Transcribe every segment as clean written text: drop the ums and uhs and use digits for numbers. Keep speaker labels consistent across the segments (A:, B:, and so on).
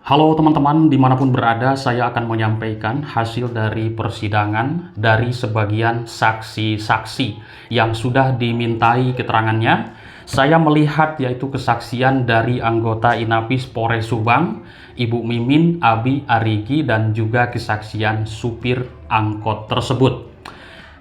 A: Halo teman-teman, dimanapun berada, saya akan menyampaikan hasil dari persidangan dari sebagian saksi-saksi yang sudah dimintai keterangannya. Saya melihat yaitu kesaksian dari anggota Inapis Polres Subang, Ibu Mimin Abi Arigi, dan juga kesaksian supir angkot tersebut.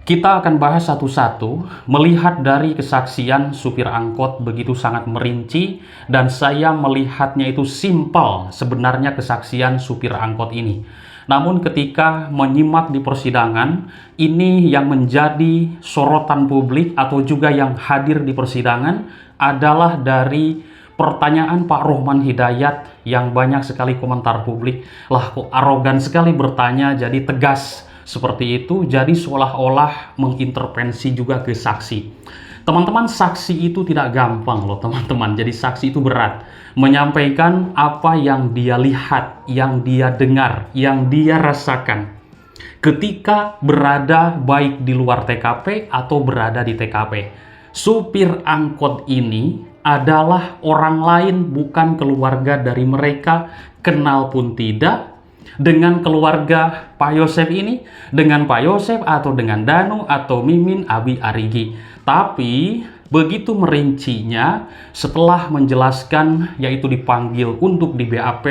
A: Kita akan bahas satu-satu, melihat dari kesaksian supir angkot begitu sangat merinci, dan saya melihatnya itu simpel sebenarnya kesaksian supir angkot ini. Namun ketika menyimak di persidangan, ini yang menjadi sorotan publik atau juga yang hadir di persidangan adalah dari pertanyaan Pak Rohman Hidayat yang banyak sekali komentar publik. Lah kok arogan sekali bertanya, jadi tegas seperti itu, jadi seolah-olah mengintervensi juga ke saksi. Teman-teman, saksi itu tidak gampang loh teman-teman. Jadi saksi itu berat. Menyampaikan apa yang dia lihat, yang dia dengar, yang dia rasakan ketika berada baik di luar TKP atau berada di TKP. Supir angkot ini adalah orang lain, bukan keluarga dari mereka, kenal pun tidak dengan keluarga Pak Yosef ini, dengan Pak Yosef atau dengan Danu atau Mimin Abi Arigi. Tapi begitu merincinya setelah menjelaskan, yaitu dipanggil untuk di BAP,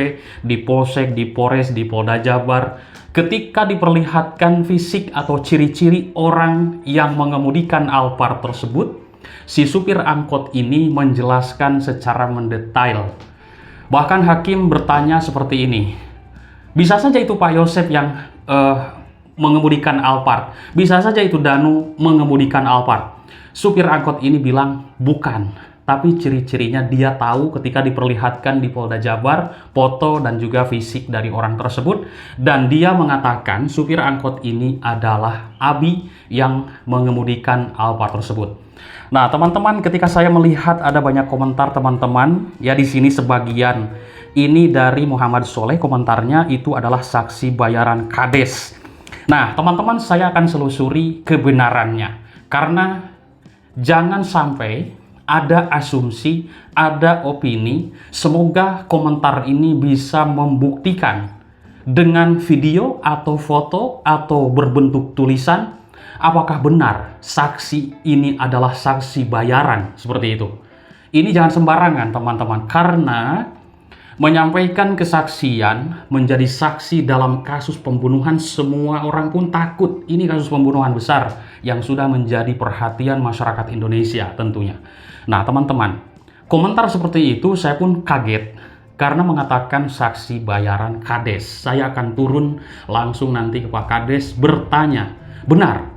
A: di Polsek, di Polres, di Polda Jabar. Ketika diperlihatkan fisik atau ciri-ciri orang yang mengemudikan Alphard tersebut, si supir angkot ini menjelaskan secara mendetail. Bahkan hakim bertanya seperti ini, bisa saja itu Pak Yosef yang mengemudikan Alphard, bisa saja itu Danu mengemudikan Alphard. Supir angkot ini bilang bukan, tapi ciri-cirinya dia tahu ketika diperlihatkan di Polda Jabar, foto dan juga fisik dari orang tersebut, dan dia mengatakan supir angkot ini adalah Abi yang mengemudikan Alphard tersebut. Nah, teman-teman, ketika saya melihat ada banyak komentar teman-teman, ya di sini sebagian ini dari Muhammad Soleh, komentarnya itu adalah saksi bayaran Kades. Nah, teman-teman, saya akan selusuri kebenarannya, karena jangan sampai ada asumsi, ada opini. Semoga komentar ini bisa membuktikan dengan video atau foto atau berbentuk tulisan, apakah benar saksi ini adalah saksi bayaran seperti itu. Ini jangan sembarangan teman-teman, karena menyampaikan kesaksian menjadi saksi dalam kasus pembunuhan, semua orang pun takut. Ini kasus pembunuhan besar yang sudah menjadi perhatian masyarakat Indonesia tentunya. Nah teman-teman, komentar seperti itu saya pun kaget karena mengatakan saksi bayaran Kades. Saya akan turun langsung nanti ke Pak Kades bertanya, benar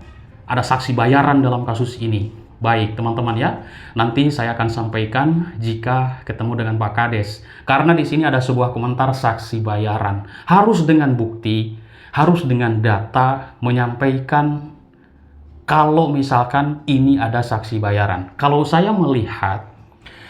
A: ada saksi bayaran dalam kasus ini? Baik teman-teman ya, nanti saya akan sampaikan jika ketemu dengan Pak Kades. Karena di sini ada sebuah komentar saksi bayaran. Harus dengan bukti, harus dengan data menyampaikan kalau misalkan ini ada saksi bayaran. Kalau saya melihat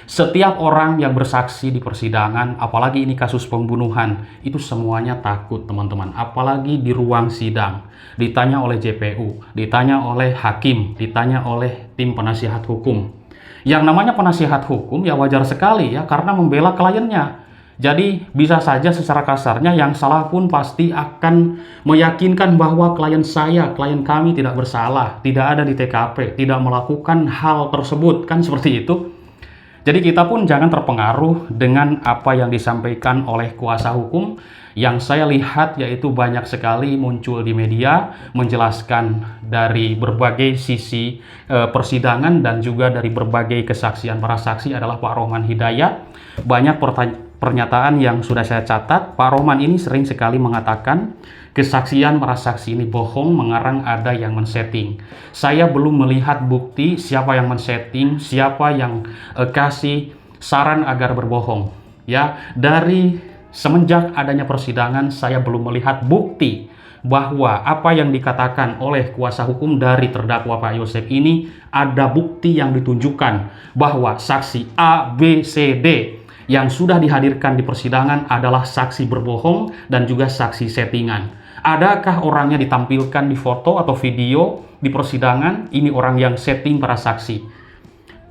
A: setiap orang yang bersaksi di persidangan, apalagi ini kasus pembunuhan, itu semuanya takut teman-teman. Apalagi di ruang sidang, ditanya oleh JPU, ditanya oleh hakim, ditanya oleh tim penasihat hukum. Yang namanya penasihat hukum ya wajar sekali ya, karena membela kliennya. Jadi bisa saja secara kasarnya yang salah pun pasti akan meyakinkan bahwa klien saya, klien kami tidak bersalah, tidak ada di TKP, tidak melakukan hal tersebut, kan seperti itu. Jadi kita pun jangan terpengaruh dengan apa yang disampaikan oleh kuasa hukum. Yang saya lihat yaitu banyak sekali muncul di media menjelaskan dari berbagai sisi persidangan dan juga dari berbagai kesaksian para saksi adalah Pak Rohman Hidayat. Banyak pernyataan yang sudah saya catat. Pak Rohman ini sering sekali mengatakan kesaksian para saksi ini bohong, mengarang, ada yang men-setting. Saya belum melihat bukti siapa yang men-setting, siapa yang kasih saran agar berbohong. Ya, dari semenjak adanya persidangan saya belum melihat bukti bahwa apa yang dikatakan oleh kuasa hukum dari terdakwa Pak Yosef ini ada bukti yang ditunjukkan bahwa saksi A, B, C, D yang sudah dihadirkan di persidangan adalah saksi berbohong dan juga saksi settingan. Adakah orangnya ditampilkan di foto atau video di persidangan? Ini orang yang setting para saksi.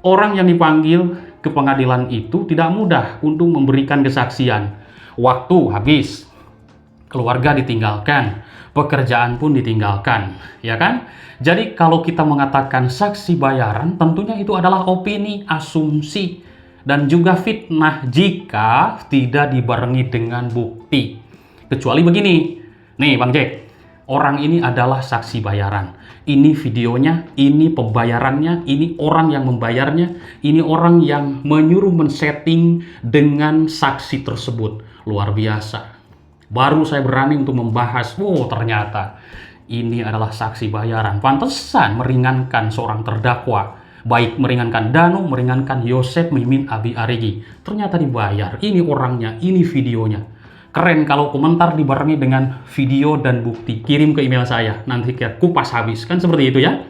A: Orang yang dipanggil ke pengadilan itu tidak mudah untuk memberikan kesaksian. Waktu habis, keluarga ditinggalkan, pekerjaan pun ditinggalkan, ya kan? Jadi kalau kita mengatakan saksi bayaran, tentunya itu adalah opini, asumsi, dan juga fitnah jika tidak dibarengi dengan bukti. Kecuali begini, nih Bang Jack, orang ini adalah saksi bayaran. Ini videonya, ini pembayarannya, ini orang yang membayarnya, ini orang yang menyuruh men-setting dengan saksi tersebut. Luar biasa. Baru saya berani untuk membahas, ternyata ini adalah saksi bayaran. Pantesan meringankan seorang terdakwa. Baik meringankan Danu, meringankan Yosef, Mimin, Abi Arigi. Ternyata dibayar. Ini orangnya, ini videonya. Keren kalau komentar dibarengi dengan video dan bukti. Kirim ke email saya, nanti kita kupas habis. Kan seperti itu ya,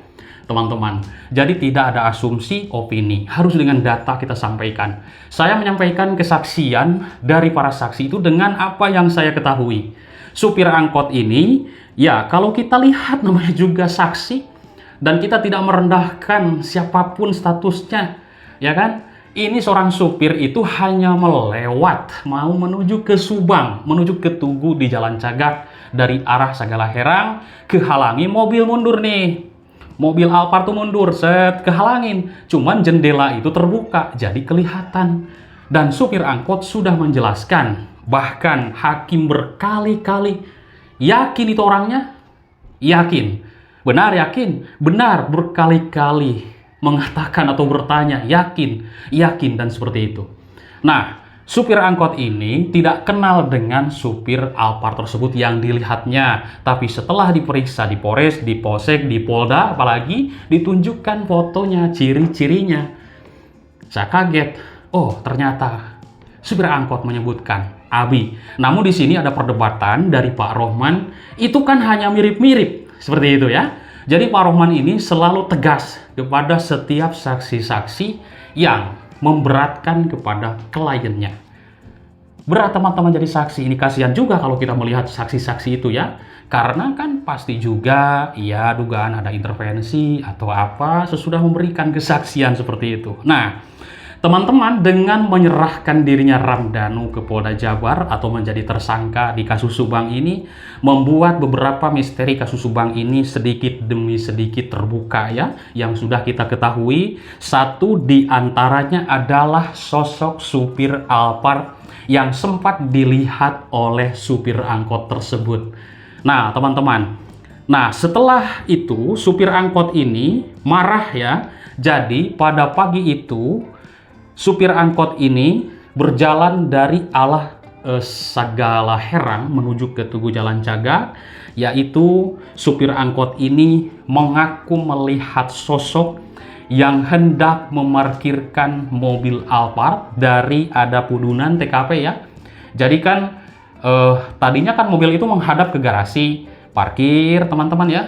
A: teman-teman. Jadi tidak ada asumsi, opini. Harus dengan data kita sampaikan. Saya menyampaikan kesaksian dari para saksi itu dengan apa yang saya ketahui. Supir angkot ini, ya kalau kita lihat namanya juga saksi, dan kita tidak merendahkan siapapun statusnya, ya kan? Ini seorang supir itu hanya melewat, mau menuju ke Subang, menuju ke Tugu di Jalan Cagak dari arah Sagala Herang, kehalangi mobil mundur nih. Mobil Alphard tuh mundur, kehalangin. Cuman jendela itu terbuka, jadi kelihatan. Dan supir angkot sudah menjelaskan, bahkan hakim berkali-kali, yakin itu orangnya? Yakin. Benar yakin? Benar, berkali-kali mengatakan atau bertanya, yakin, dan seperti itu. Nah, supir angkot ini tidak kenal dengan supir Alphard tersebut yang dilihatnya. Tapi setelah diperiksa di Polres, di Polsek, di Polda, apalagi ditunjukkan fotonya, ciri-cirinya. Saya kaget. Oh, ternyata supir angkot menyebutkan Abi. Namun di sini ada perdebatan dari Pak Rohman. Itu kan hanya mirip-mirip. Seperti itu ya. Jadi Pak Rohman ini selalu tegas kepada setiap saksi-saksi yang memberatkan kepada kliennya. Berat teman-teman jadi saksi. Ini kasihan juga kalau kita melihat saksi-saksi itu ya. Karena kan pasti juga ya dugaan ada intervensi atau apa sesudah memberikan kesaksian seperti itu. Nah, teman-teman dengan menyerahkan dirinya Ramdhanu ke Polda Jabar atau menjadi tersangka di kasus Subang ini membuat beberapa misteri kasus Subang ini sedikit demi sedikit terbuka ya. Yang sudah kita ketahui, satu di antaranya adalah sosok supir Alphard yang sempat dilihat oleh supir angkot tersebut. Nah, teman-teman. Nah, setelah itu supir angkot ini marah ya. Jadi pada pagi itu supir angkot ini berjalan dari arah Sagala Herang menuju ke Tugu Jalan Cagak, yaitu supir angkot ini mengaku melihat sosok yang hendak memarkirkan mobil Alphard dari ada Pudunan TKP ya. Jadi kan tadinya kan mobil itu menghadap ke garasi parkir teman-teman ya.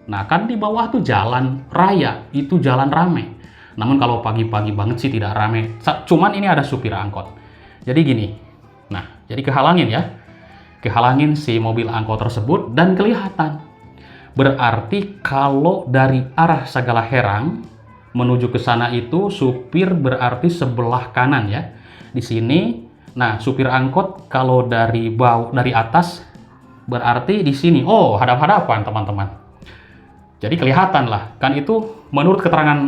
A: Nah kan di bawah tuh jalan raya, itu jalan rame. Namun kalau pagi-pagi banget sih tidak rame. Cuman ini ada supir angkot. Jadi gini. Nah, jadi kehalangin ya. Kehalangin si mobil angkot tersebut dan kelihatan. Berarti kalau dari arah Sagala Herang menuju ke sana itu supir berarti sebelah kanan ya. Di sini. Nah, supir angkot kalau dari bawah dari atas berarti di sini. Oh, hadap-hadapan teman-teman. Jadi kelihatan lah. Kan itu menurut keterangan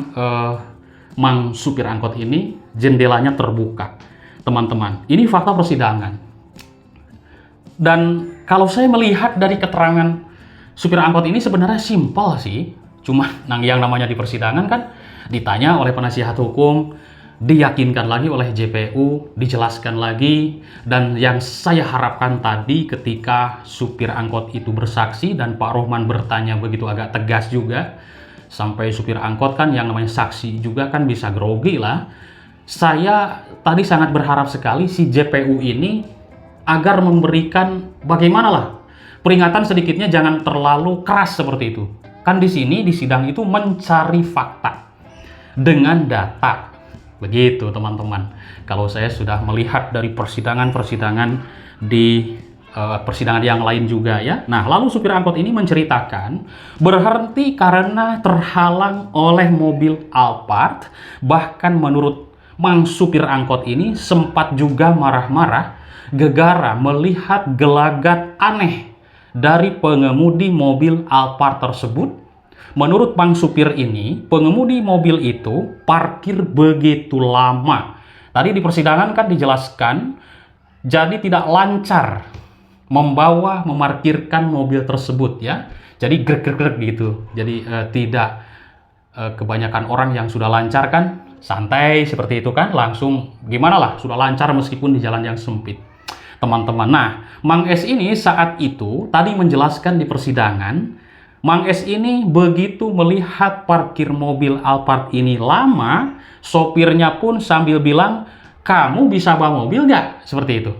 A: Mang supir angkot ini jendelanya terbuka, teman-teman. Ini fakta persidangan. Dan kalau saya melihat dari keterangan supir angkot ini sebenarnya simpel sih. Cuma yang namanya di persidangan kan ditanya oleh penasihat hukum, diyakinkan lagi oleh JPU, dijelaskan lagi. Dan yang saya harapkan tadi ketika supir angkot itu bersaksi dan Pak Rohman bertanya begitu agak tegas juga. Sampai supir angkot kan yang namanya saksi juga kan bisa grogi lah. Saya tadi sangat berharap sekali si JPU ini agar memberikan bagaimana lah peringatan sedikitnya jangan terlalu keras seperti itu. Kan di sini di sidang itu mencari fakta dengan data. Begitu teman-teman. Kalau saya sudah melihat dari persidangan-persidangan di persidangan yang lain juga ya. Nah, lalu supir angkot ini menceritakan berhenti karena terhalang oleh mobil Alphard. Bahkan menurut Mang supir angkot ini sempat juga marah-marah gegara melihat gelagat aneh dari pengemudi mobil Alphard tersebut. Menurut Mang supir ini, pengemudi mobil itu parkir begitu lama. Tadi di persidangan kan dijelaskan, jadi tidak lancar memarkirkan mobil tersebut ya. Jadi grek-grek gitu. Jadi tidak kebanyakan orang yang sudah lancar kan santai seperti itu kan, langsung gimana lah, sudah lancar meskipun di jalan yang sempit. Teman-teman, nah Mang S ini saat itu tadi menjelaskan di persidangan, Mang S ini begitu melihat parkir mobil Alphard ini lama, sopirnya pun sambil bilang, kamu bisa bawa mobil nggak? Seperti itu.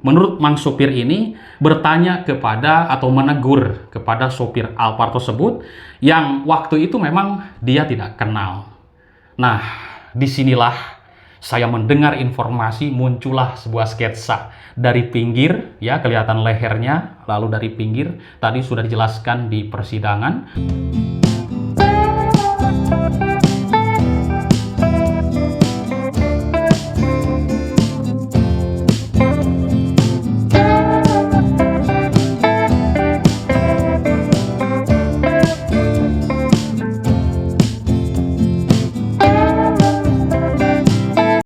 A: Menurut Mang supir ini bertanya kepada atau menegur kepada sopir Alphard tersebut yang waktu itu memang dia tidak kenal. Nah, disinilah saya mendengar informasi muncullah sebuah sketsa dari pinggir ya, kelihatan lehernya, lalu dari pinggir tadi sudah dijelaskan di persidangan.